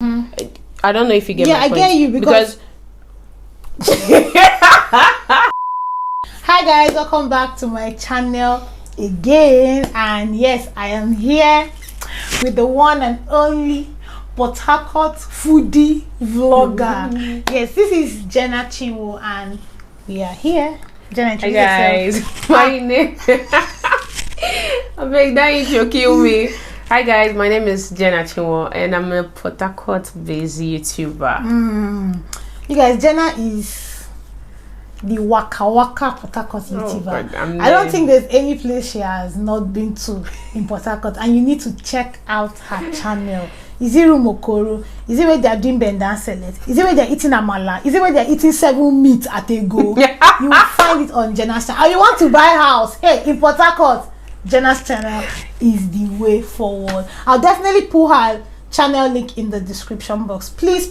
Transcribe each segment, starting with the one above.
I don't know if you get my point. Yeah, I get you because Hi guys, welcome back to my channel again, and yes, I am here with the one and only Port Harcourt foodie vlogger. Yes, this is CHINWO and we are here. Jenna, hi guys, my name I'm like, that you kill me. Hi guys, my name is CHINWO and I'm a Port Harcourt based YouTuber. You guys, Jenna is the Waka Port Harcourt YouTuber. God, I don't think there's any place she has not been to in Port Harcourt, and you need to check out her channel. Is it Rumokoro? Is it where they're doing bendan salad? Is it where they're eating amala? Is it where they're eating 7 meat at a go? You will find it on Jenna's channel. And you want to buy house? Hey, in Port Harcourt, Jenna's channel is the way forward. I'll definitely put her channel link in the description box. Please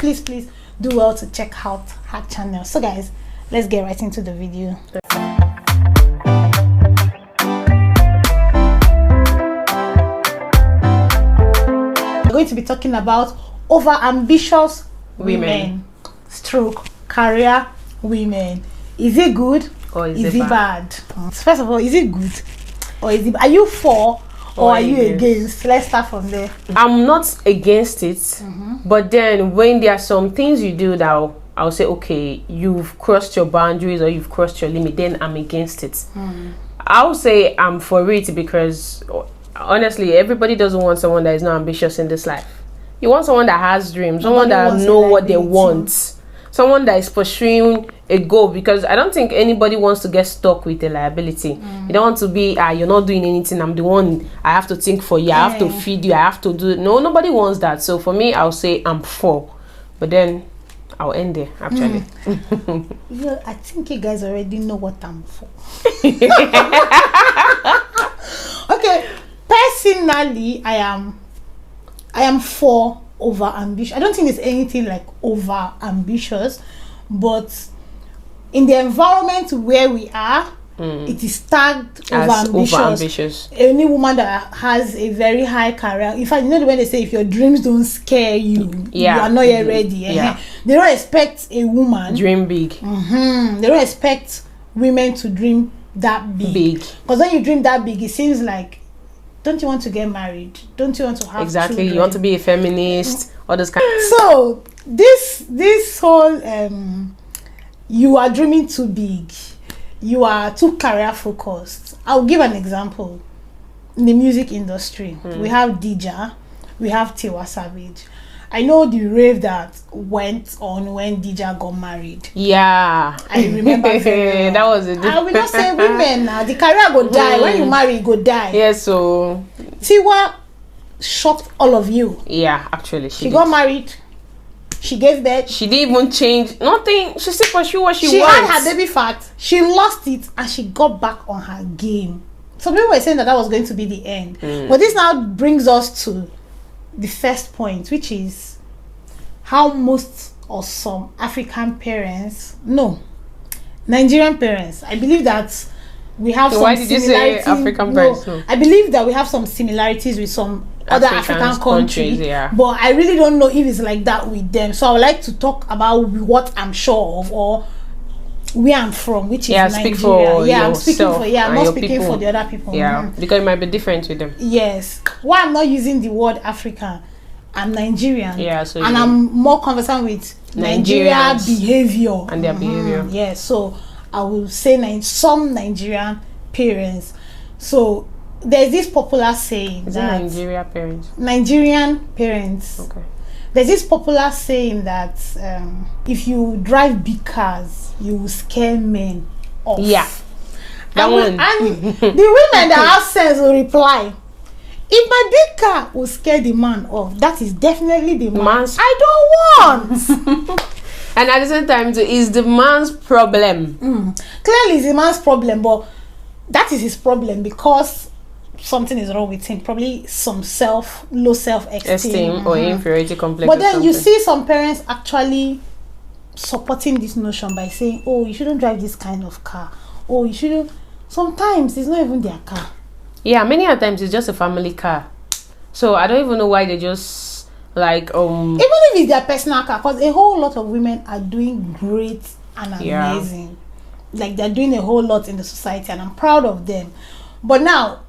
do well to check out her channel. So guys, let's get right into the video. We're going to be talking about over-ambitious women stroke career women. Is it good or is it bad? First of all, is it good or is it, are you for or are you against? Let's start from there. I'm not against it, but then when there are some things you do that I'll say, okay, you've crossed your boundaries or you've crossed your limit, then I'm against it. I'll say I'm for it because honestly, everybody doesn't want someone that is not ambitious in this life. You want someone that has dreams, someone that knows what they want, someone that is pursuing a goal, because I don't think anybody wants to get stuck with a liability. You don't want to be, you're not doing anything, I'm the one, I have to think for you, I have to feed you, I have to do it. No, nobody wants that. So for me, I'll say I'm for, but then I'll end there actually. Yeah, I think you guys already know what I'm for. Okay, personally, I am for over ambitious. I don't think there's anything like over ambitious, but in the environment where we are, it is tagged over ambitious. Any woman that has a very high career, in fact, you know when they say if your dreams don't scare you, you are not yet ready. They don't expect a woman dream big. They don't expect women to dream that big. Because when you dream that big, it seems like, don't you want to get married? Don't you want to have children? You want to be a feminist, all those kind of. So this whole you are dreaming too big, you are too career focused. I'll give an example. In the music industry, we have Dija, we have Tiwa Savage. I know the rave that went on when Dija got married. Yeah, I remember very well. That was it. I will not say women now. The career go die. When you marry, you go die. Yeah, so Tiwa shocked all of you. Yeah, actually, she got married. She gave birth. She didn't even change nothing. She still pursued what she wants. She had her baby fat. She lost it and she got back on her game. Some people were saying that was going to be the end. But this now brings us to the first point, which is how most or some African parents, no, Nigerian parents, I believe that we have some similarities. Why did you say African parents? No, I believe that we have some similarities with some other African countries, but I really don't know if it's like that with them. So I would like to talk about what I'm sure of or where I'm from, which is Nigeria. Speak for I'm speaking for I'm not speaking people. For the other people. Because it might be different with them. Yes. Why I'm not using the word African, I'm Nigerian. So and I'm more conversant with Nigeria behavior and their behavior. Yes. So I will say some Nigerian parents. So there's this popular saying that Nigerian parents. Okay. There's this popular saying that if you drive big cars, you will scare men off. Yeah. And the women that have sense will reply, if my big car will scare the man off, that is definitely the man I don't want. And at the same time, it's the man's problem. Clearly, it's the man's problem, but that is his problem because something is wrong with him. Probably some low self-esteem or inferiority complex. But then you see some parents actually supporting this notion by saying, oh, you shouldn't drive this kind of car. Oh, you shouldn't. Sometimes it's not even their car. Yeah, many times it's just a family car. So I don't even know why they just Like even if it's their personal car, because a whole lot of women are doing great and amazing. Like they're doing a whole lot in the society, and I'm proud of them. But now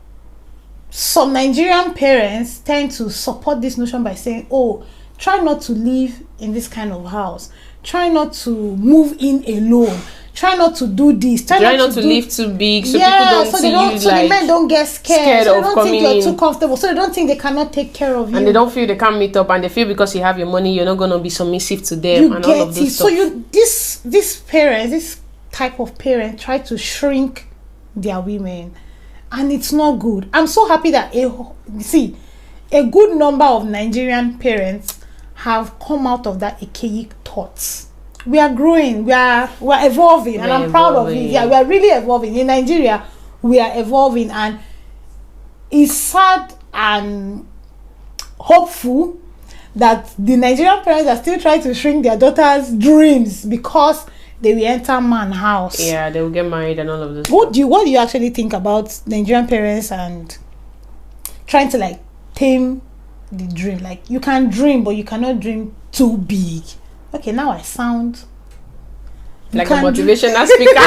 some Nigerian parents tend to support this notion by saying, oh, try not to live in this kind of house, try not to move in alone, try not to do this, try not to live too big, so people don't see you, so like, the men don't get scared, so they don't think you're too in. comfortable, so they don't think they cannot take care of you, and they don't feel they can't meet up, and they feel because you have your money you're not going to be submissive to them, you and get all of this stuff. So this parents, this type of parent, try to shrink their women, and it's not good. I'm so happy that a good number of Nigerian parents have come out of that archaic thoughts. We are growing, we're evolving, and I'm proud of it. Yeah, we are really evolving. In Nigeria, we are evolving, and it's sad and hopeful that the Nigerian parents are still trying to shrink their daughters' dreams because they will enter man house. Yeah, they will get married and all of this. What do you actually think about Nigerian parents and trying to like tame the dream? Like, you can dream, but you cannot dream too big. Okay, now I sound like a motivational speaker.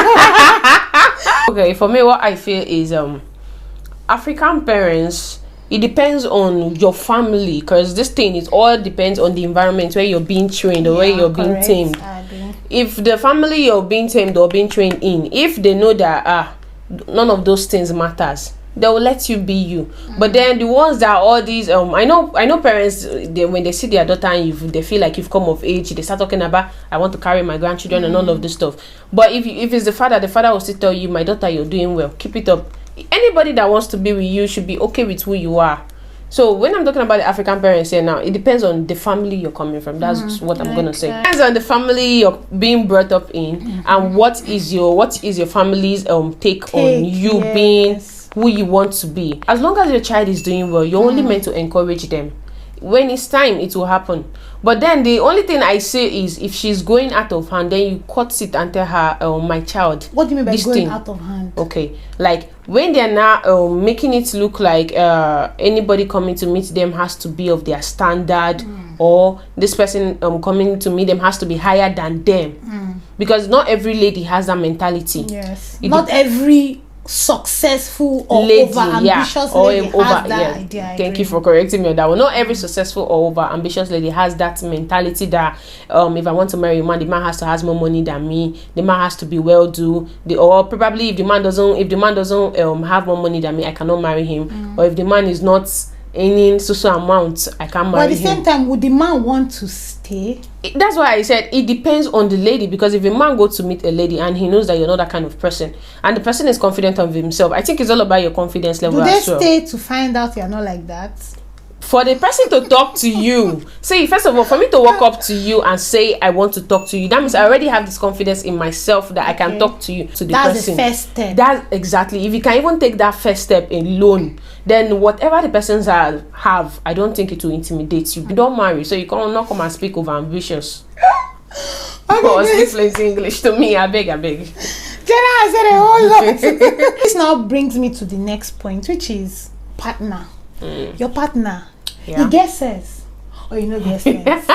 Okay, for me, what I feel is African parents, it depends on your family, because this thing is all depends on the environment where you're being trained or where you're being tamed. If the family you're being tamed or being trained in, if they know that none of those things matters, they will let you be you. But then the ones that all these I know parents, when they see their daughter and they feel like you've come of age, they start talking about, I want to carry my grandchildren and all of this stuff. But if it's the father will still tell you, my daughter, you're doing well, keep it up. Anybody that wants to be with you should be okay with who you are. So when I'm talking about the African parents here now, it depends on the family you're coming from. That's what I'm gonna say. It depends on the family you're being brought up in, and what is your family's take on you being who you want to be. As long as your child is doing well, you're only meant to encourage them. When it's time, it will happen. But then the only thing I say is, if she's going out of hand, then you cut it and tell her, my child. What do you mean by going out of hand? Okay, like when they're now making it look like anybody coming to meet them has to be of their standard, or this person coming to meet them has to be higher than them, because not every lady has that mentality. Yes, not every successful or lady, over ambitious lady has that idea. Thank you for correcting me on that one. Not every successful or over ambitious lady has that mentality that if I want to marry a man, the man has to have more money than me, the man has to be well-do, or probably if the man doesn't have more money than me, I cannot marry him. Or if the man is not earning so amount, I can't marry him. But at the same time, would the man want to stay? That's why I said it depends on the lady, because if a man goes to meet a lady and he knows that you're not that kind of person, and the person is confident of himself, I think it's all about your confidence level. Do they stay to find out you're not like that? For the person to talk to you, see, first of all, for me to walk up to you and say I want to talk to you, that means I already have this confidence in myself that I can talk to you, to the person. That's the first step. That's exactly. If you can even take that first step alone, then whatever the persons have, I don't think it will intimidate you. You don't marry, so you cannot come and speak over ambitious. Or speak plenty English to me. I beg. Jenna, I said a whole lot. This now brings me to the next point, which is partner. Your partner. You get sense, or you know get sense.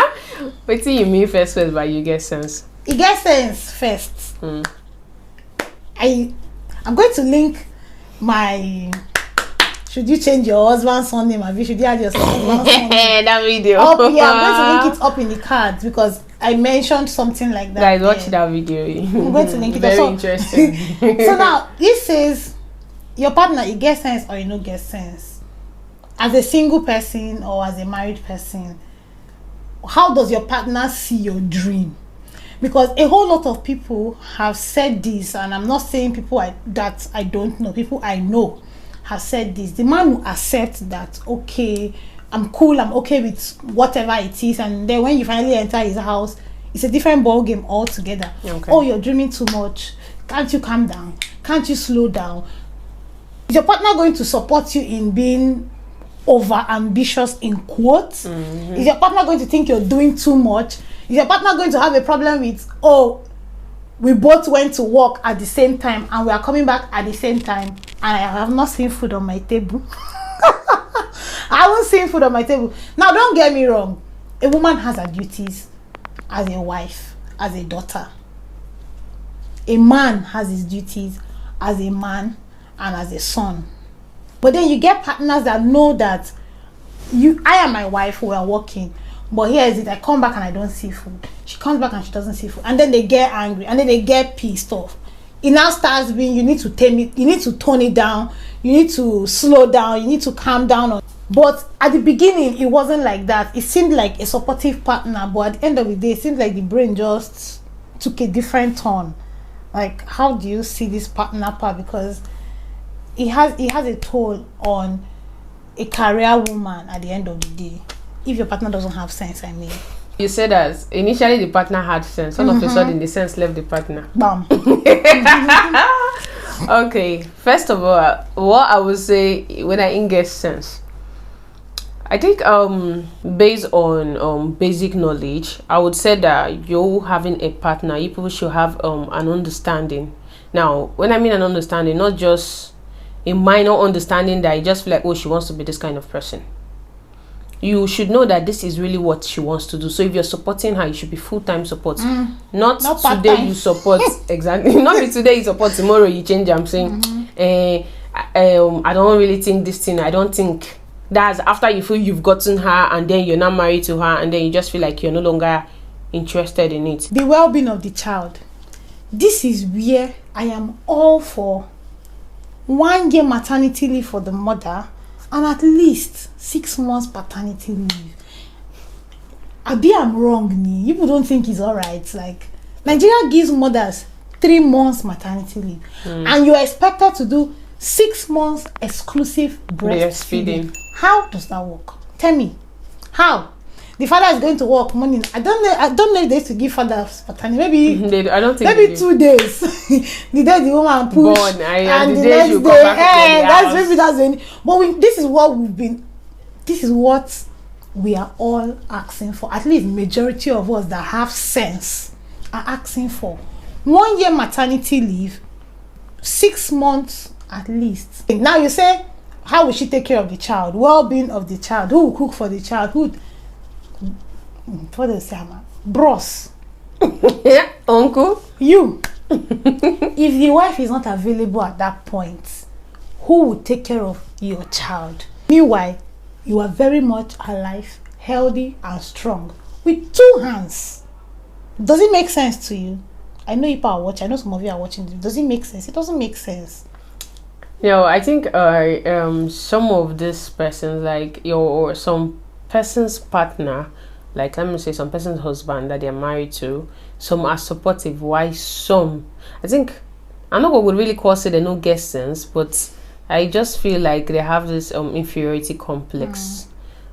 What do you mean first by you get sense? You get sense first. I'm going to link my. Should you change your husband's surname? Or should you add your husband's surname? That video. I'm going to link it up in the cards because I mentioned something like that. Guys, watch that video. I'm going to link it. Very interesting. So now this says your partner, you get sense or you don't get sense. As a single person or as a married person, how does your partner see your dream? Because a whole lot of people have said this, and I'm not saying people that I don't know, people I know have said this. The man will accept that, okay, I'm cool, I'm okay with whatever it is, and then when you finally enter his house, it's a different ball game altogether. Okay. Oh, you're dreaming too much. Can't you calm down? Can't you slow down? Is your partner going to support you in being over ambitious in quotes? Is your partner going to think you're doing too much? Is your partner going to have a problem with, oh, we both went to work at the same time and we are coming back at the same time and I have not seen food on my table? I haven't seen food on my table. Now, don't get me wrong. A woman has her duties as a wife, as a daughter. A man has his duties as a man and as a son. But then you get partners that know that I am my wife, we are working, but here is it, I come back and I don't see food. She comes back and she doesn't see food. And then they get angry and then they get pissed off. It now starts being, you need to tame it, you need to tone it down, you need to slow down, you need to calm down. But at the beginning, it wasn't like that. It seemed like a supportive partner, but at the end of the day, it seemed like the brain just took a different turn. Like, how do you see this partner part? Because it has a toll on a career woman at the end of the day. If your partner doesn't have sense, I mean. You said that initially the partner had sense. All of a sudden, the sense left the partner. Bam. Okay, first of all, what I would say when I didn't get sense, I think based on basic knowledge, I would say that you having a partner, you people should have an understanding. Now, when I mean an understanding, not just a minor understanding that you just feel like, oh, she wants to be this kind of person. You should know that this is really what she wants to do. So if you're supporting her, you should be full-time support. Not today you support. Exactly. Not be today you support, tomorrow you change. I'm saying I don't really think this thing. I don't think that's after you feel you've gotten her and then you're not married to her and then you just feel like you're no longer interested in it. The well-being of the child. This is where I am all for 1 year maternity leave for the mother and at least 6 months paternity leave. I'm wrong, you people don't think it's alright. Like, Nigeria gives mothers 3 months maternity leave and you're expected to do 6 months exclusive breastfeeding. How does that work? Tell me. How? The father is going to work morning. I don't know if they used to give fathers paternity. Maybe I don't think maybe 2 days. The day the woman push born, and the day next you day. come back That's the but this is what we've been. This is what we are all asking for. At least majority of us that have sense are asking for 1 year maternity leave, 6 months at least. Now you say, how will she take care of the child? Well-being of the child. Who will cook for the child? What they say, bros. Uncle. You. If the wife is not available at that point, who will take care of your child? Meanwhile, you are very much alive, healthy, and strong with 2 hands. Does it make sense to you? I know people are watching. I know some of you are watching. Does it make sense? It doesn't make sense. I think some of these persons, like or some person's partner, like let me say some person's husband that they are married to, some are supportive, why some, I think, I know what would really cause it they no get sense, but I just feel like they have this inferiority complex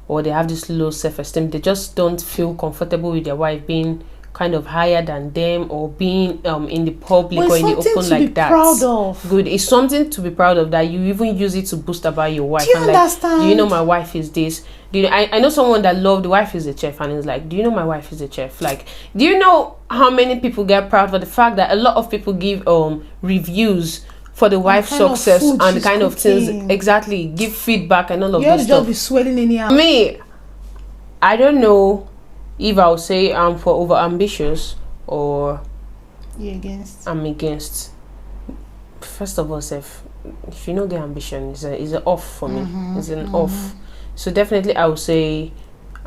or they have this low self-esteem. They just don't feel comfortable with their wife being kind of higher than them or being in the public or in the open like that. Proud of. Good. It's something to be proud of that you even use it to boost about your wife. Do you and understand? Like, do you know my wife is this? Do you know, I know someone that loved the wife is a chef and is like, do you know my wife is a chef? Like, do you know how many people get proud for the fact that a lot of people give reviews for the wife's success and the kind of things, exactly, give feedback and all of this stuff. Just be swelling anyhow. Me, I don't know if I'll say I'm for over ambitious or I'm against. First of all, if you don't get ambition, it's a off for me. It's an off. So definitely I would say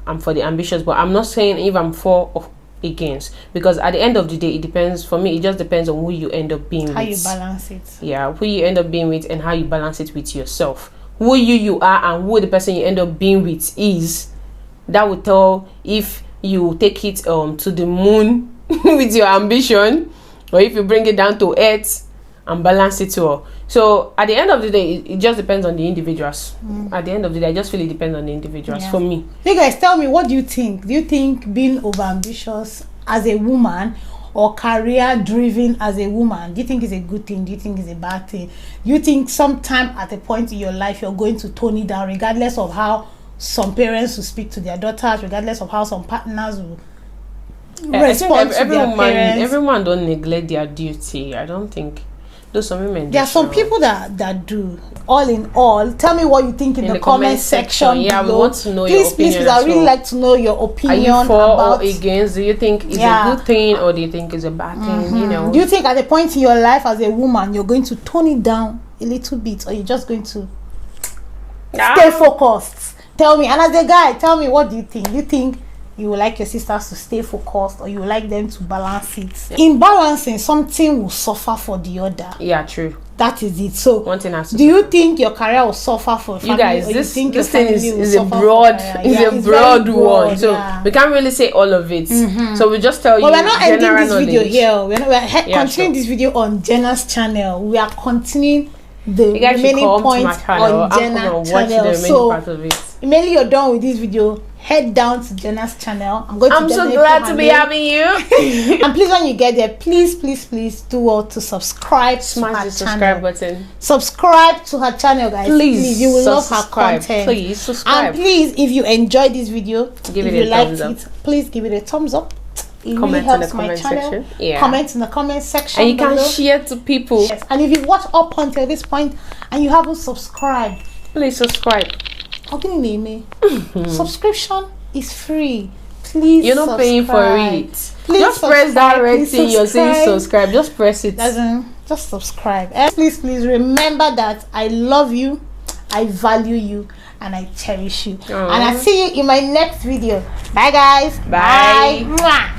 I'm for the ambitious, but I'm not saying if I'm for or against, because at the end of the day it depends. For me, it just depends on who you end up being how with. You balance it. Yeah, who you end up being with and how you balance it with yourself. Who you are and who the person you end up being with is. That would tell if you take it to the moon with your ambition, or if you bring it down to earth and balance it all. So at the end of the day, it just depends on the individuals. At the end of the day, I just feel it depends on the individuals. For me, you guys tell me, what do you think? Do you think being over ambitious as a woman or career driven as a woman, do you think is a good thing? Do you think is a bad thing? Do you think sometime at a point in your life you're going to tone it down, regardless of how some parents will speak to their daughters, regardless of how some partners will respond to their parents? Everyone don't neglect their duty. I don't think. Those some women. There are some people that do. All in all, tell me what you think in the comment section. Yeah, below. we want to know please, your opinion. Please, I really like to know your opinion. Are you for about or against? Do you think it's a good thing or do you think it's a bad thing? You know. Do you think at the point in your life as a woman you're going to tone it down a little bit, or you're just going to stay focused? Tell me. And as a guy, tell me, what do you think? Do you think you would like your sisters to stay focused, or you would like them to balance it? In balancing, something will suffer for the other. Yeah, true. That is it. So one thing has to do you think your career will suffer for family? You guys, or this you think thing is a broad one. So we can't really say all of it. So we just tell you. But we're not ending this knowledge. video here. We're continuing this video on Jenna's channel. We are continuing the remaining points on Jenna's channel. So immediately you're done with this video, head down to Jenna's channel. I'm so glad to be having you. And please, when you get there, please do well to subscribe. Smash the subscribe button. Subscribe to her channel, guys. Please, you will love her content. Please subscribe. And please, if you enjoyed this video, give it a thumbs up. Please give it a thumbs up. It comment really helps in the comment section. Yeah. Comment in the comment section. And you can share to people. Yes. And if you've watched up until this point and you haven't subscribed, please subscribe. Subscription is free. Please, you're not paying for it. Please just press that red thing. You're saying subscribe. Just press it. Just subscribe. And please remember that I love you, I value you, and I cherish you. And I see you in my next video. Bye, guys. Bye. Bye.